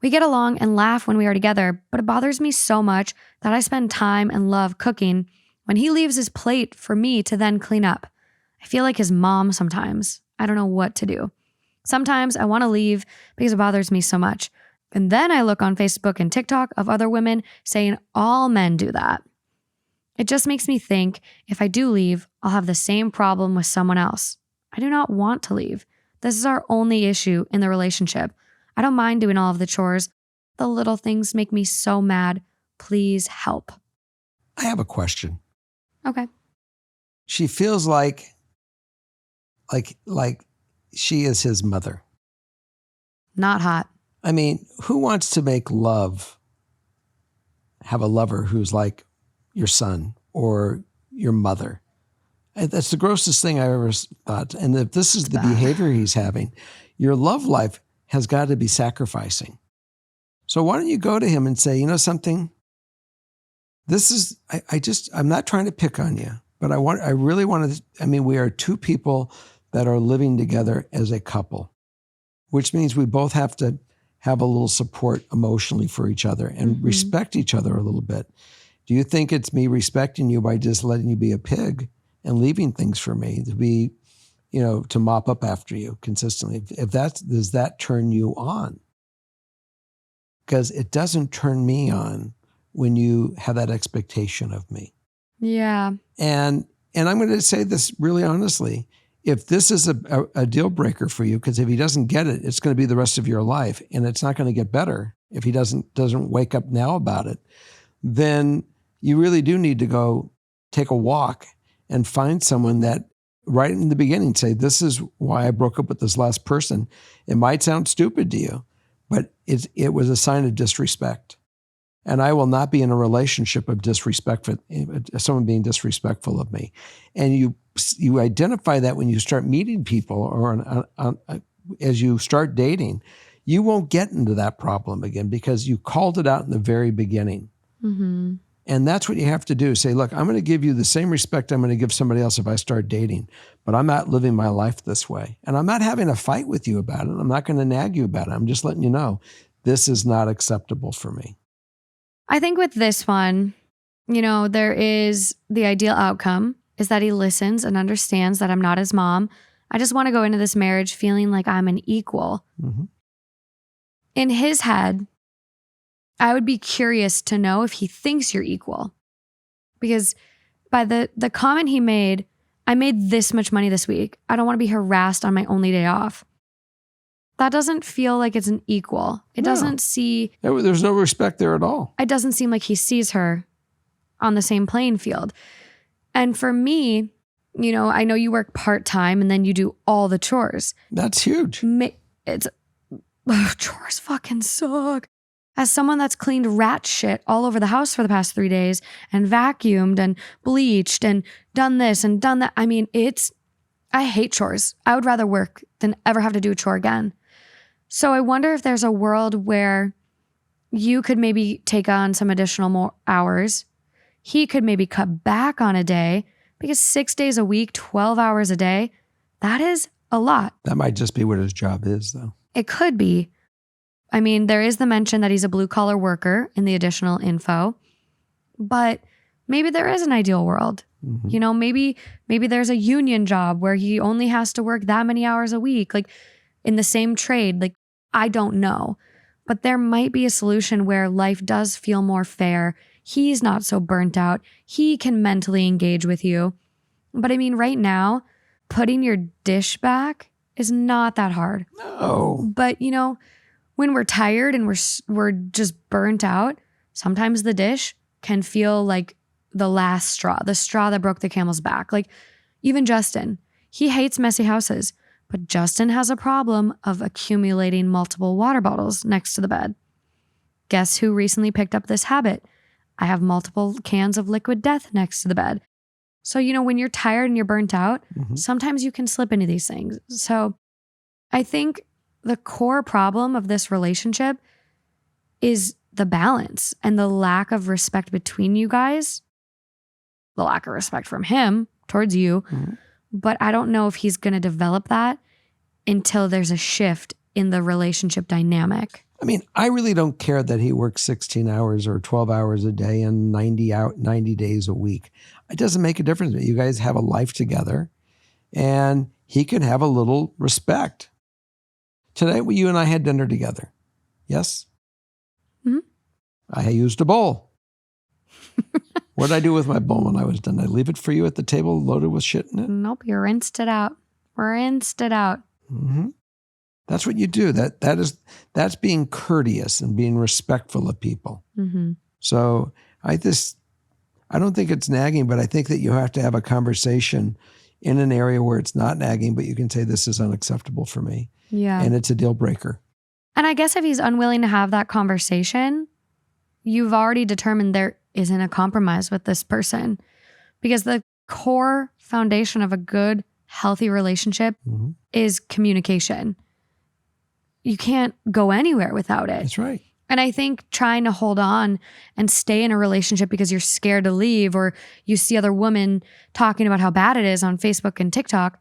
S2: We get along and laugh when we are together, but it bothers me so much that I spend time and love cooking when he leaves his plate for me to then clean up. I feel like his mom sometimes. I don't know what to do. Sometimes I want to leave because it bothers me so much. And then I look on Facebook and TikTok of other women saying all men do that. It just makes me think if I do leave, I'll have the same problem with someone else. I do not want to leave. This is our only issue in the relationship. I don't mind doing all of the chores. The little things make me so mad. Please help.
S1: I have a question.
S2: Okay.
S1: She feels like she is his mother.
S2: Not hot.
S1: I mean, who wants to make love, have a lover who's like your son or your mother? That's the grossest thing I ever thought. And if this is the behavior he's having, your love life has got to be sacrificing. So why don't you go to him and say, you know something? This is, I'm not trying to pick on you, but I really want to, we are two people that are living together as a couple, which means we both have to have a little support emotionally for each other and respect each other a little bit. Do you think it's me respecting you by just letting you be a pig and leaving things for me to be, to mop up after you consistently? Does that turn you on? Because it doesn't turn me on when you have that expectation of me.
S2: Yeah.
S1: And I'm going to say this really honestly. If this is a deal breaker for you, because if he doesn't get it, it's going to be the rest of your life, and it's not going to get better if he doesn't wake up now about it, then you really do need to go take a walk and find someone that right in the beginning say, this is why I broke up with this last person. It might sound stupid to you, but it was a sign of disrespect. And I will not be in a relationship of disrespect for someone being disrespectful of me. And you identify that when you start meeting people or as you start dating, you won't get into that problem again because you called it out in the very beginning. Mm-hmm. And that's what you have to do. Say, look, I'm going to give you the same respect I'm going to give somebody else if I start dating, but I'm not living my life this way. And I'm not having a fight with you about it. I'm not going to nag you about it. I'm just letting you know this is not acceptable for me.
S2: I think with this one, there is the ideal outcome is that he listens and understands that I'm not his mom. I just want to go into this marriage feeling like I'm an equal. Mm-hmm. In his head, I would be curious to know if he thinks you're equal. Because by the comment he made, I made this much money this week. I don't want to be harassed on my only day off. That doesn't feel like it's an equal. It doesn't see...
S1: There's no respect there at all.
S2: It doesn't seem like he sees her on the same playing field. And for me, I know you work part-time and then you do all the chores.
S1: That's huge.
S2: Chores fucking suck. As someone that's cleaned rat shit all over the house for the past 3 days and vacuumed and bleached and done this and done that. I hate chores. I would rather work than ever have to do a chore again. So I wonder if there's a world where you could maybe take on some additional more hours. He could maybe cut back on a day because 6 days a week, 12 hours a day, that is a lot.
S1: That might just be what his job is, though.
S2: It could be. There is the mention that he's a blue collar worker in the additional info, but maybe there is an ideal world. Mm-hmm. Maybe there's a union job where he only has to work that many hours a week, like in the same trade. Like, I don't know, but there might be a solution where life does feel more fair. He's not so burnt out. He can mentally engage with you. But right now, putting your dish back is not that hard.
S1: No.
S2: But when we're tired and we're just burnt out, sometimes the dish can feel like the last straw, the straw that broke the camel's back. Like even Justin, he hates messy houses, but Justin has a problem of accumulating multiple water bottles next to the bed. Guess who recently picked up this habit? I have multiple cans of liquid death next to the bed. So, when you're tired and you're burnt out, sometimes you can slip into these things. So I think the core problem of this relationship is the balance and the lack of respect between you guys, the lack of respect from him towards you.
S1: Mm-hmm.
S2: But I don't know if he's going to develop that until there's a shift in the relationship dynamic.
S1: I mean, I really don't care that he works 16 hours or 12 hours a day and 90 days a week. It doesn't make a difference. You guys have a life together, and he can have a little respect. Today, you and I had dinner together. Yes?
S2: Mm-hmm.
S1: I used a bowl. What did I do with my bowl when I was done? Did I leave it for you at the table loaded with shit in it?
S2: Nope, you rinsed it out. Rinsed it out.
S1: Mm-hmm. That's what you do. That's being courteous and being respectful of people.
S2: Mm-hmm.
S1: So I don't think it's nagging, but I think that you have to have a conversation in an area where it's not nagging, but you can say, this is unacceptable for me.
S2: Yeah.
S1: And it's a deal breaker.
S2: And I guess if he's unwilling to have that conversation, you've already determined there isn't a compromise with this person, because the core foundation of a good, healthy relationship
S1: Mm-hmm.
S2: is communication. You can't go anywhere without it.
S1: That's right.
S2: And I think trying to hold on and stay in a relationship because you're scared to leave, or you see other women talking about how bad it is on Facebook and TikTok,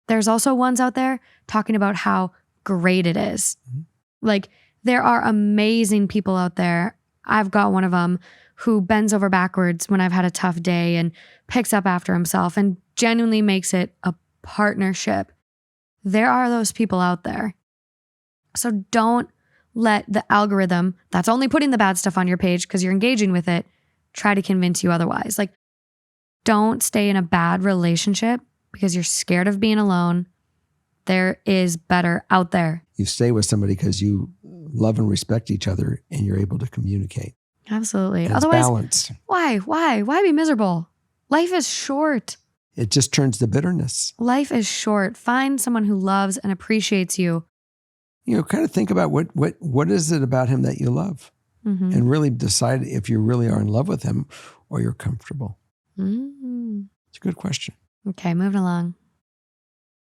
S2: there's also ones out there talking about how great it is.
S1: Mm-hmm.
S2: Like, there are amazing people out there. I've got one of them who bends over backwards when I've had a tough day and picks up after himself and genuinely makes it a partnership. There are those people out there. So don't let the algorithm that's only putting the bad stuff on your page because you're engaging with it try to convince you otherwise. Like, don't stay in a bad relationship because you're scared of being alone. There is better out there.
S1: You stay with somebody because you love and respect each other and you're able to communicate.
S2: Absolutely.
S1: And it's
S2: Otherwise,
S1: balanced.
S2: Why be miserable? Life is short.
S1: It just turns to bitterness.
S2: Life is short. Find someone who loves and appreciates you.
S1: You know, kind of think about what is it about him that you love,
S2: Mm-hmm.
S1: and really decide if you really are in love with him or you're comfortable.
S2: Mm-hmm.
S1: It's a good question.
S2: Okay, moving along.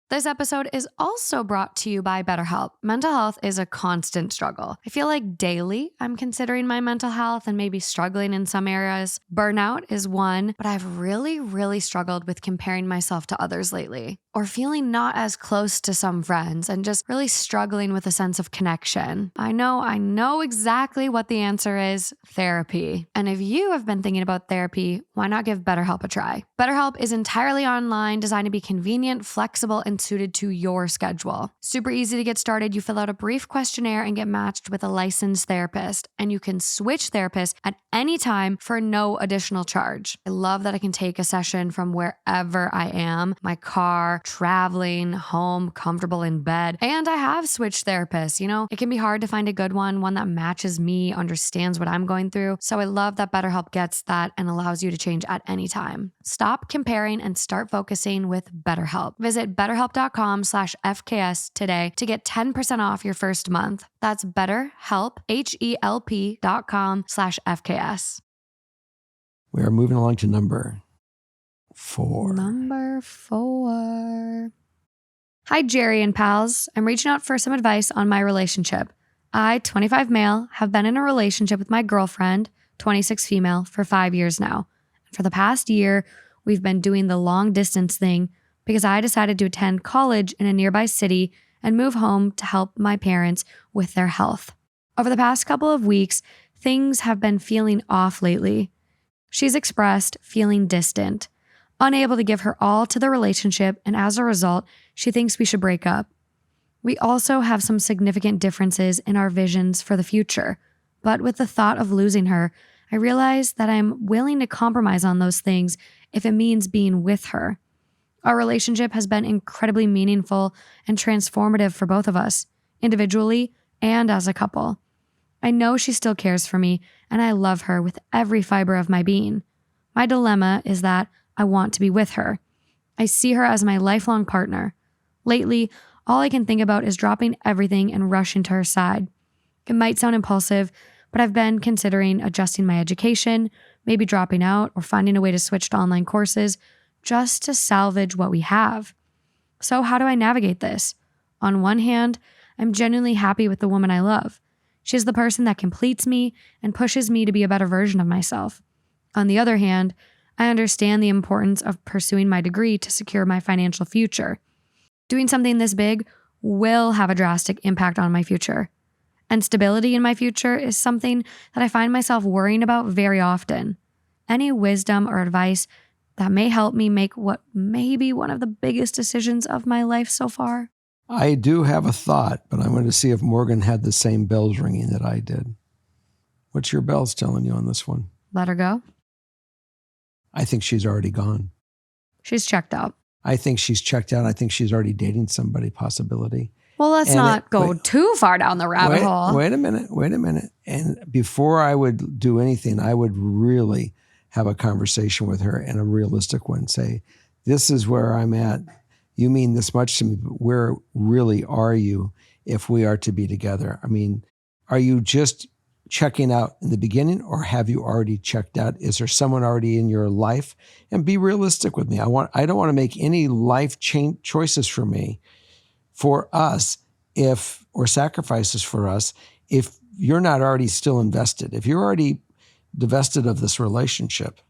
S2: This episode is also brought to you by BetterHelp. Mental health is a constant struggle. I feel like daily I'm considering my mental health and maybe struggling in some areas. Burnout is one, but I've really struggled with comparing myself to others lately, or feeling not as close to some friends and just really struggling with a sense of connection. I know exactly what the answer is: therapy. And if you have been thinking about therapy, why not give BetterHelp a try? BetterHelp is entirely online, designed to be convenient, flexible, and suited to your schedule. Super easy to get started. You fill out a brief questionnaire and get matched with a licensed therapist, and you can switch therapists at any time for no additional charge. I love that I can take a session from wherever I am, my car, traveling, home, comfortable in bed. And I have switched therapists. You know, it can be hard to find a good one that matches me, understands what I'm going through. So I love that BetterHelp gets that and allows you to change at any time. Stop comparing and start focusing with BetterHelp. Visit BetterHelp.com/FKS today to get 10% off your first month. That's BetterHelp, HELP.com/FKS.
S1: We are moving along to number 4.
S2: Number 4. Hi, Jerry and pals. I'm reaching out for some advice on my relationship. I, 25 male, have been in a relationship with my girlfriend, 26 female, for 5 years now. And for the past year, we've been doing the long distance thing because I decided to attend college in a nearby city and move home to help my parents with their health. Over the past couple of weeks, things have been feeling off lately. She's expressed feeling distant, unable to give her all to the relationship, and as a result, she thinks we should break up. We also have some significant differences in our visions for the future, but with the thought of losing her, I realize that I'm willing to compromise on those things if it means being with her. Our relationship has been incredibly meaningful and transformative for both of us, individually and as a couple. I know she still cares for me, and I love her with every fiber of my being. My dilemma is that I want to be with her. I see her as my lifelong partner. Lately, all I can think about is dropping everything and rushing to her side. It might sound impulsive, but I've been considering adjusting my education, maybe dropping out or finding a way to switch to online courses just to salvage what we have. So how do I navigate this? On one hand, I'm genuinely happy with the woman I love. She's the person that completes me and pushes me to be a better version of myself. On the other hand, I understand the importance of pursuing my degree to secure my financial future. Doing something this big will have a drastic impact on my future. And stability in my future is something that I find myself worrying about very often. Any wisdom or advice that may help me make what may be one of the biggest decisions of my life so far?
S1: I do have a thought, but I'm going to see if Morgan had the same bells ringing that I did. What's your bells telling you on this one?
S2: Let her go.
S1: I think she's already gone.
S2: She's checked out.
S1: I think she's checked out. I think she's already dating somebody, possibility.
S2: Well, let's not go too far down the rabbit hole.
S1: Wait a minute. And before I would do anything, I would really have a conversation with her, and a realistic one. Say, this is where I'm at. You mean this much to me, but where really are you if we are to be together? I mean, are you just checking out in the beginning, or have you already checked out? Is there someone already in your life? And be realistic with me. I don't want to make any life change choices for us or sacrifices for us if you're not already still invested. If you're already divested of this relationship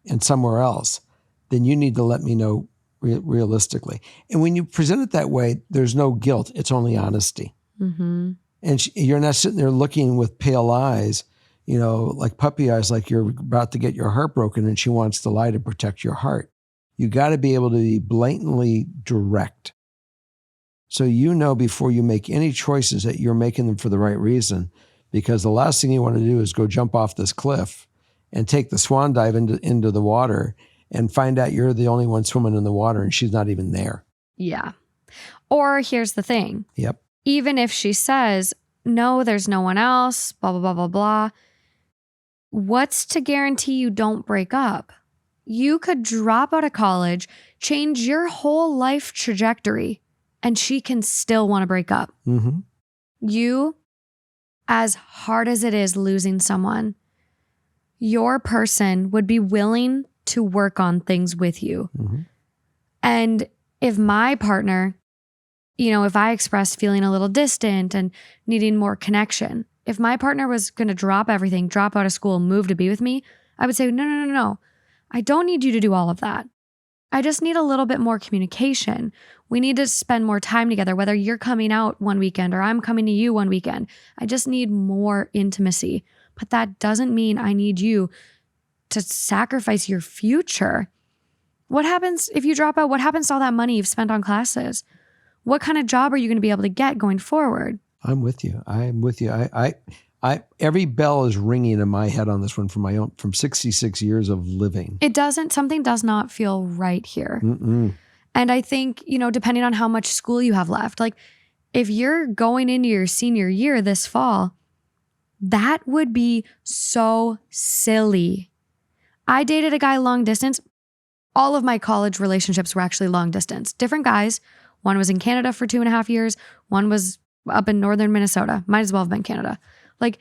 S1: and somewhere else, then you need to let me know realistically. And when you present it that way, there's no guilt. It's only honesty. Mm-hmm. And you're not sitting there looking with pale eyes, like puppy eyes, like you're about to get your heart broken and she wants to lie to protect your heart. You got to be able to be blatantly direct. So before you make any choices that you're making them for the right reason, because the last thing you want to do is go jump off this cliff and take the swan dive into the water and find out you're the only one swimming in the water and she's not even there.
S2: Yeah. Or here's the thing.
S1: Yep.
S2: Even if she says, no, there's no one else, blah, blah, blah, blah, blah, what's to guarantee you don't break up? You could drop out of college, change your whole life trajectory, and she can still want to break up. Mm-hmm. You, as hard as it is losing someone, your person would be willing to work on things with you. Mm-hmm. And if my partner, if I expressed feeling a little distant and needing more connection, if my partner was going to drop everything, drop out of school, move to be with me, I would say, no. I don't need you to do all of that. I just need a little bit more communication. We need to spend more time together, whether you're coming out one weekend or I'm coming to you one weekend. I just need more intimacy. But that doesn't mean I need you to sacrifice your future. What happens if you drop out? What happens to all that money you've spent on classes? What kind of job are you going to be able to get going forward?
S1: I'm with you. I every bell is ringing in my head on this one from 66 years of living.
S2: Something does not feel right here. Mm-mm. And I think, depending on how much school you have left, like if you're going into your senior year this fall, that would be so silly. I dated a guy long distance. All of my college relationships were actually long distance. Different guys. One was in Canada for 2.5 years. One was up in northern Minnesota. Might as well have been Canada. Like,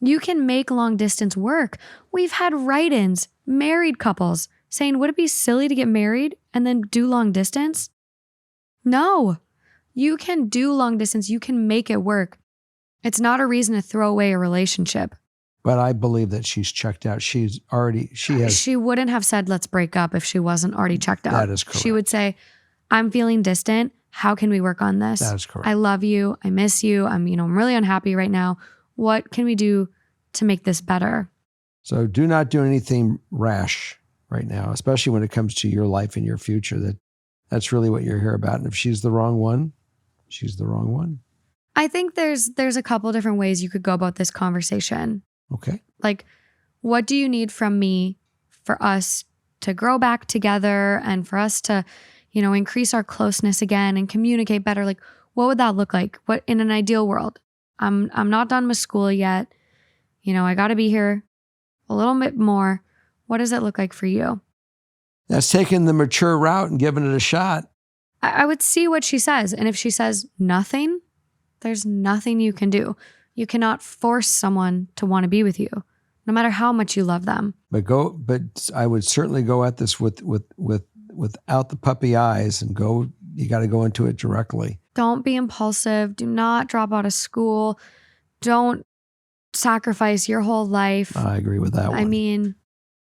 S2: you can make long distance work. We've had write-ins, married couples saying, would it be silly to get married and then do long distance? No, you can do long distance. You can make it work. It's not a reason to throw away a relationship.
S1: But I believe that she's checked out. She
S2: wouldn't have said, let's break up if she wasn't already checked out.
S1: That is correct.
S2: She would say, I'm feeling distant. How can we work on this?
S1: That is correct.
S2: I love you. I miss you. I'm really unhappy right now. What can we do to make this better?
S1: So do not do anything rash right now, especially when it comes to your life and your future. That's really what you're here about. And if she's the wrong one, she's the wrong one.
S2: I think there's a couple different ways you could go about this conversation.
S1: Okay.
S2: Like, what do you need from me for us to grow back together and for us to, increase our closeness again and communicate better? Like, what would that look like? What in an ideal world? I'm not done with school yet. I got to be here a little bit more. What does it look like for you?
S1: That's taking the mature route and giving it a shot.
S2: I would see what she says. And if she says nothing, there's nothing you can do. You cannot force someone to want to be with you, no matter how much you love them.
S1: But I would certainly go at this without the puppy eyes and go. You got to go into it directly.
S2: Don't be impulsive. Do not drop out of school. Don't sacrifice your whole life.
S1: I agree with that one.
S2: I mean,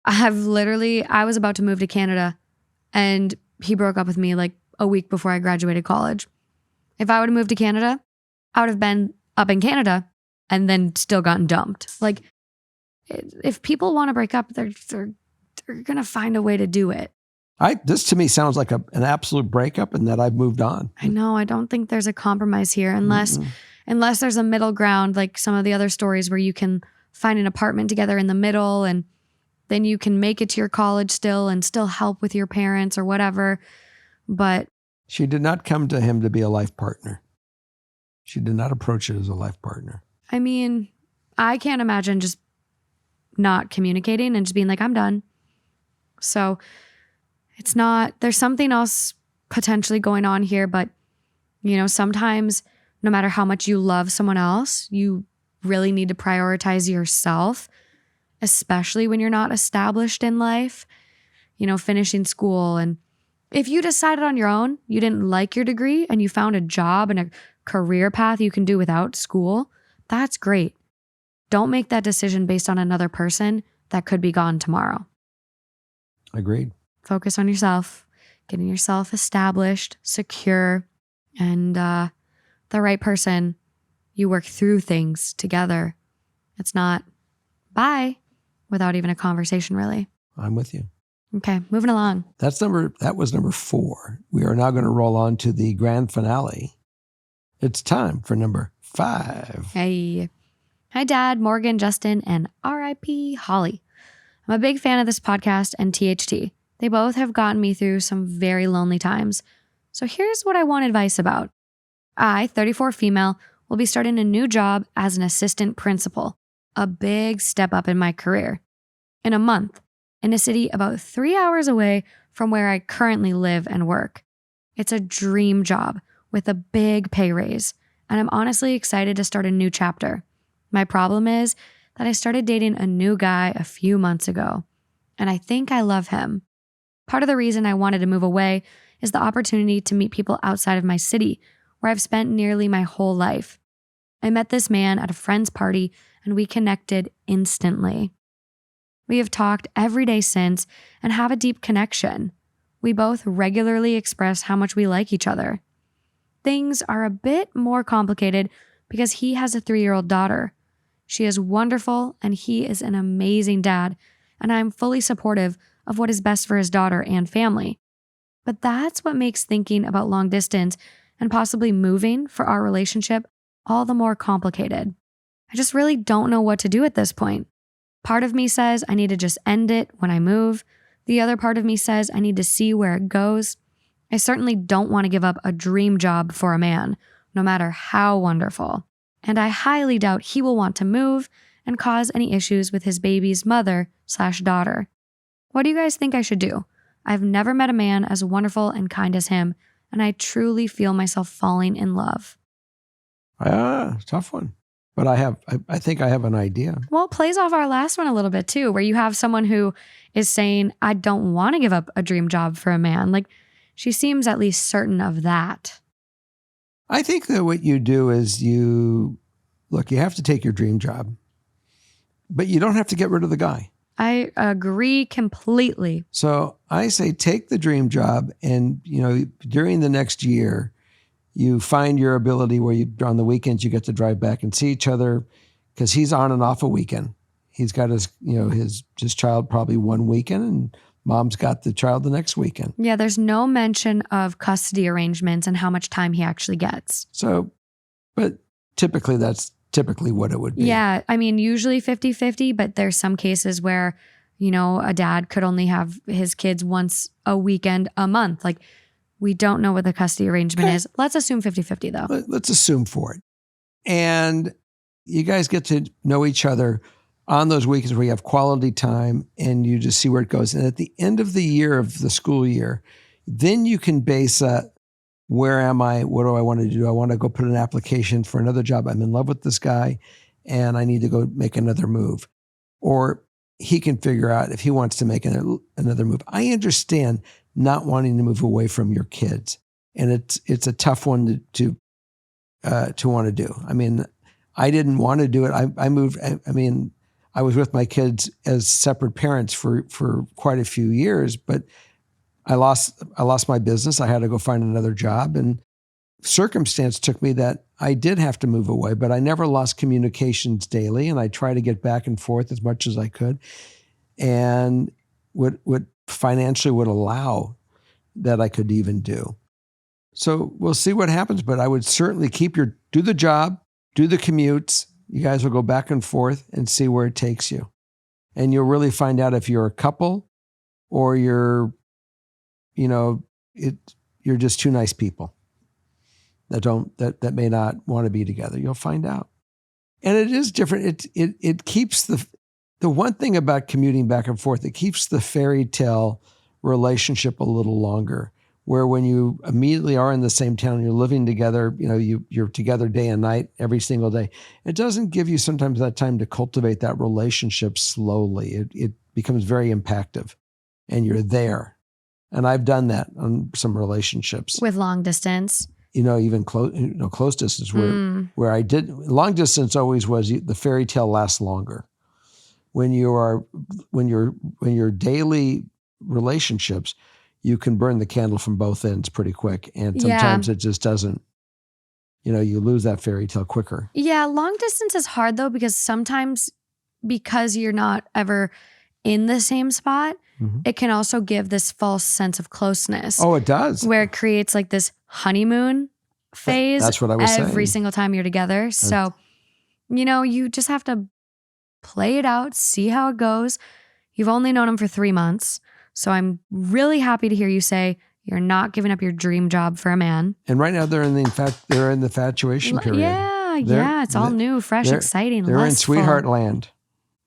S2: I was about to move to Canada and he broke up with me like a week before I graduated college. If I would have moved to Canada, I would have been up in Canada and then still gotten dumped. Like, if people want to break up, they're going to find a way to do it.
S1: This to me sounds like an absolute breakup and that I've moved on.
S2: I know. I don't think there's a compromise here unless there's a middle ground, like some of the other stories where you can find an apartment together in the middle and then you can make it to your college still and still help with your parents or whatever. But
S1: she did not come to him to be a life partner. She did not approach it as a life partner.
S2: I mean, I can't imagine just not communicating and just being like, I'm done. So there's something else potentially going on here, but sometimes no matter how much you love someone else, you really need to prioritize yourself, especially when you're not established in life, finishing school. And if you decided on your own, you didn't like your degree and you found a job and a career path you can do without school, that's great. Don't make that decision based on another person that could be gone tomorrow.
S1: Agreed.
S2: Focus on yourself, getting yourself established, secure, and the right person. You work through things together. It's not bye without even a conversation, really.
S1: I'm with you.
S2: Okay, moving along.
S1: That was number 4. We are now going to roll on to the grand finale. It's time for number 5.
S2: Hey. Hi, Dad, Morgan, Justin, and R.I.P. Holly. I'm a big fan of this podcast and THT. They both have gotten me through some very lonely times. So here's what I want advice about. I, 34 female, will be starting a new job as an assistant principal, a big step up in my career, in a month, in a city about 3 hours away from where I currently live and work. It's a dream job with a big pay raise, and I'm honestly excited to start a new chapter. My problem is that I started dating a new guy a few months ago, and I think I love him. Part of the reason I wanted to move away is the opportunity to meet people outside of my city, where I've spent nearly my whole life. I met this man at a friend's party, and we connected instantly. We have talked every day since and have a deep connection. We both regularly express how much we like each other. Things are a bit more complicated because he has a 3-year-old daughter. She is wonderful, and he is an amazing dad, and I'm fully supportive of what is best for his daughter and family. But that's what makes thinking about long distance and possibly moving for our relationship all the more complicated. I just really don't know what to do at this point. Part of me says I need to just end it when I move. The other part of me says I need to see where it goes. I certainly don't want to give up a dream job for a man, no matter how wonderful. And I highly doubt he will want to move and cause any issues with his baby's mother/daughter. What do you guys think I should do? I've never met a man as wonderful and kind as him, and I truly feel myself falling in love.
S1: Tough one. But I think I have an idea.
S2: Well, it plays off our last one a little bit too, where you have someone who is saying, I don't want to give up a dream job for a man. Like, she seems at least certain of that.
S1: I think that what you do is you have to take your dream job, but you don't have to get rid of the guy.
S2: I agree completely.
S1: So I say take the dream job and, during the next year, you find your ability where on the weekends you get to drive back and see each other because he's on and off a weekend. He's got his child probably one weekend and mom's got the child the next weekend.
S2: Yeah, there's no mention of custody arrangements and how much time he actually gets.
S1: So, but typically that's what it would be.
S2: Yeah, I mean, usually 50-50, but there's some cases where, a dad could only have his kids once a weekend a month. Like, we don't know what the custody arrangement is. Let's assume 50-50 though.
S1: Let's assume for it. And you guys get to know each other on those weekends where you have quality time and you just see where it goes. And at the end of the year of the school year, then you can base where am I? What do I want to do? I want to go put an application for another job. I'm in love with this guy and I need to go make another move. Or he can figure out if he wants to make another move. I understand not wanting to move away from your kids. and it's a tough one to want to do. I mean, I didn't want to do it. I moved. I mean, I was with my kids as separate parents for quite a few years, but I lost my business. I had to go find another job, and circumstance took me that I did have to move away, but I never lost communications daily, and I tried to get back and forth as much as I could, and what financially would allow that I could even do. So we'll see what happens, but I would certainly do the job, do the commutes. You guys will go back and forth and see where it takes you. And you'll really find out if you're a couple or you're just two nice people that may not want to be together. You'll find out. And it is different. It keeps the one thing about commuting back and forth, it keeps the fairy tale relationship a little longer, where when you immediately are in the same town, you're living together, you're together day and night, every single day. It doesn't give you sometimes that time to cultivate that relationship slowly. It becomes very impactve, and you're there. And I've done that on some relationships.
S2: With long distance.
S1: Even close distance where I did. Long distance always was the fairy tale lasts longer. When your daily relationships, you can burn the candle from both ends pretty quick. And sometimes it just doesn't, you lose that fairy tale quicker.
S2: Yeah. Long distance is hard though, because sometimes because you're not ever in the same spot, it can also give this false sense of closeness.
S1: Oh, it does.
S2: Where it creates like this honeymoon phase.
S1: That's what I was saying.
S2: Every single time you're together. So, you just have to play it out, see how it goes. You've only known him for 3 months. So I'm really happy to hear you say you're not giving up your dream job for a man.
S1: And right now they're in the infatuation period.
S2: Yeah. It's all new, fresh, exciting.
S1: They're in sweetheart land.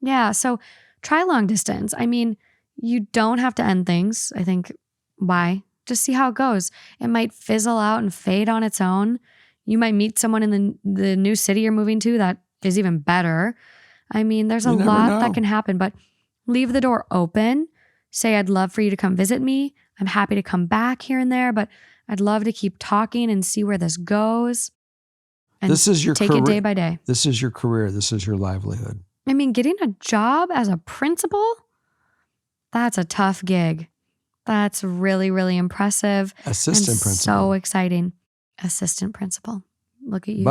S2: Yeah. So try long distance. I mean, you don't have to end things. I think, why? Just see how it goes. It might fizzle out and fade on its own. You might meet someone in the new city you're moving to that is even better. I mean, there's a lot that can happen, but leave the door open. Say, I'd love for you to come visit me. I'm happy to come back here and there, but I'd love to keep talking and see where this goes. And
S1: this is your
S2: take it day by day.
S1: This is your career. This is your livelihood.
S2: I mean, getting a job as a principal, that's a tough gig. That's really, really impressive.
S1: Assistant principal.
S2: So exciting. Assistant principal. Look at you.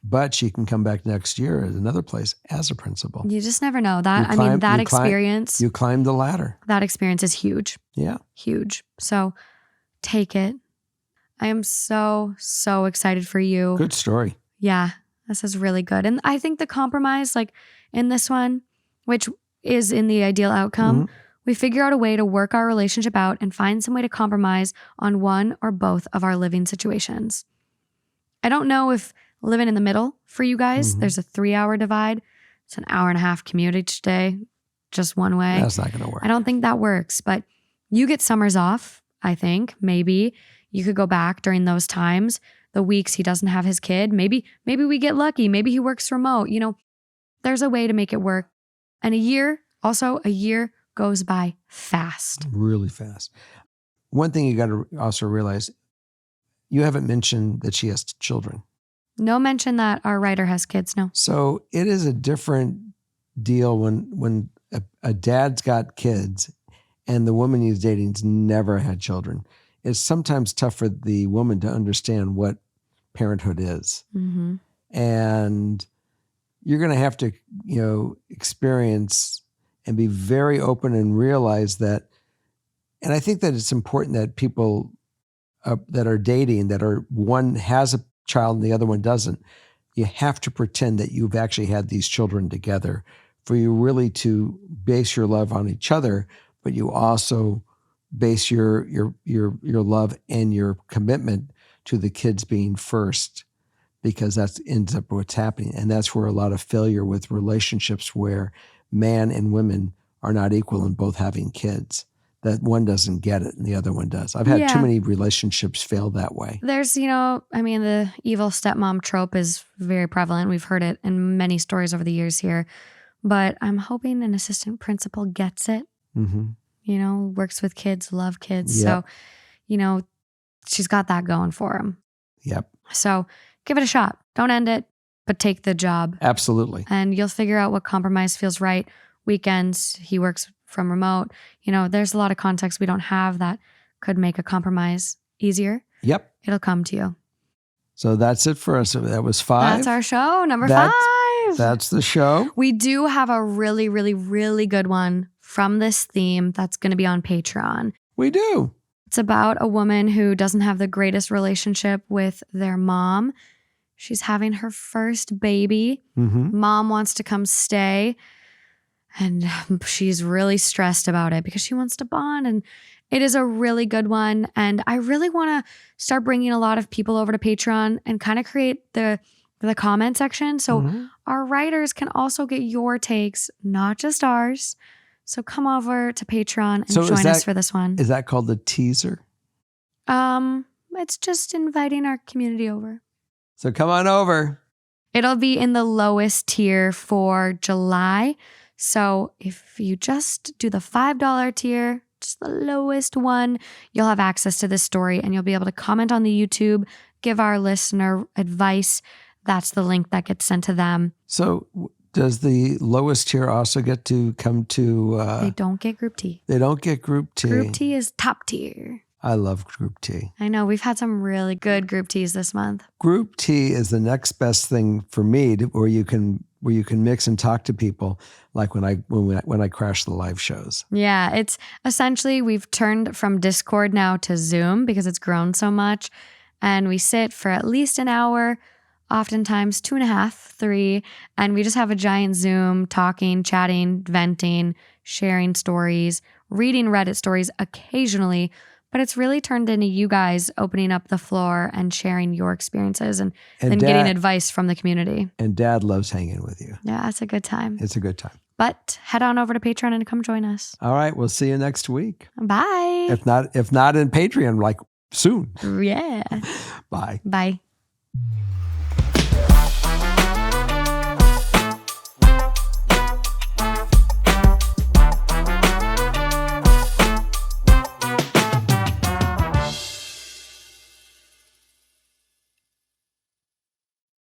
S1: But she can come back next year at another place as a principal.
S2: You just never know. That experience.
S1: You climbed the ladder.
S2: That experience is huge.
S1: Yeah.
S2: Huge. So take it. I am so, so excited for you.
S1: Good story.
S2: Yeah. This is really good. And I think the compromise, like in this one, which is in the ideal outcome, we figure out a way to work our relationship out and find some way to compromise on one or both of our living situations. I don't know if living in the middle for you guys, there's a 3-hour divide. It's an hour and a half commute each day, just one way.
S1: That's not going to work.
S2: I don't think that works, but you get summers off, I think. Maybe you could go back during those times, the weeks he doesn't have his kid. Maybe we get lucky. Maybe he works remote. There's a way to make it work. And a year goes by fast.
S1: Really fast. One thing you got to also realize, you haven't mentioned that she has children.
S2: No mention that our writer has kids, no.
S1: So it is a different deal when a dad's got kids and the woman he's dating's never had children. It's sometimes tough for the woman to understand what parenthood is. And you're going to have to, experience and be very open and realize that. And I think that it's important that people that are dating, one has a child and the other one doesn't, you have to pretend that you've actually had these children together for you really to base your love on each other, but you also base your love and your commitment to the kids being first, because that ends up what's happening. And that's where a lot of failure with relationships where man and women are not equal in both having kids. That one doesn't get it and the other one does. I've had too many relationships fail that way.
S2: There's, the evil stepmom trope is very prevalent. We've heard it in many stories over the years here. But I'm hoping an assistant principal gets it. Works with kids, love kids.
S1: Yep.
S2: So, she's got that going for him.
S1: Yep.
S2: So give it a shot. Don't end it, but take the job.
S1: Absolutely.
S2: And you'll figure out what compromise feels right. Weekends, he works from remote. There's a lot of context we don't have that could make a compromise easier.
S1: Yep.
S2: It'll come to you.
S1: So that's it for us. That was 5.
S2: That's our show, number 5.
S1: That's the show.
S2: We do have a really, really, really good one from this theme that's going to be on Patreon.
S1: We do.
S2: It's about a woman who doesn't have the greatest relationship with their mom. She's having her first baby.
S1: Mm-hmm.
S2: Mom wants to come stay. And she's really stressed about it because she wants to bond. And it is a really good one. And I really want to start bringing a lot of people over to Patreon and kind of create the comment section. So our writers can also get your takes, not just ours. So come over to Patreon and join us for this one.
S1: Is that called the teaser?
S2: It's just inviting our community over.
S1: So come on over.
S2: It'll be in the lowest tier for July. So if you just do the $5 tier, just the lowest one, you'll have access to this story and you'll be able to comment on the YouTube, give our listener advice. That's the link that gets sent to them.
S1: So does the lowest tier also get to come to...
S2: They don't get Group T.
S1: They don't get Group T.
S2: Group T is top tier.
S1: I love Group T.
S2: I know. We've had some really good Group Ts this month.
S1: Group T is the next best thing for me where you can mix and talk to people like when I crash the live shows.
S2: Yeah, it's essentially we've turned from Discord now to Zoom because it's grown so much. And we sit for at least an hour, oftentimes 2.5, 3, and we just have a giant Zoom talking, chatting, venting, sharing stories, reading Reddit stories occasionally. But it's really turned into you guys opening up the floor and sharing your experiences and getting advice from the community.
S1: And Dad loves hanging with you.
S2: Yeah, it's a good time.
S1: It's a good time.
S2: But head on over to Patreon and come join us.
S1: All right, we'll see you next week.
S2: Bye.
S1: If not in Patreon, like soon.
S2: Yeah.
S1: Bye.
S2: Bye.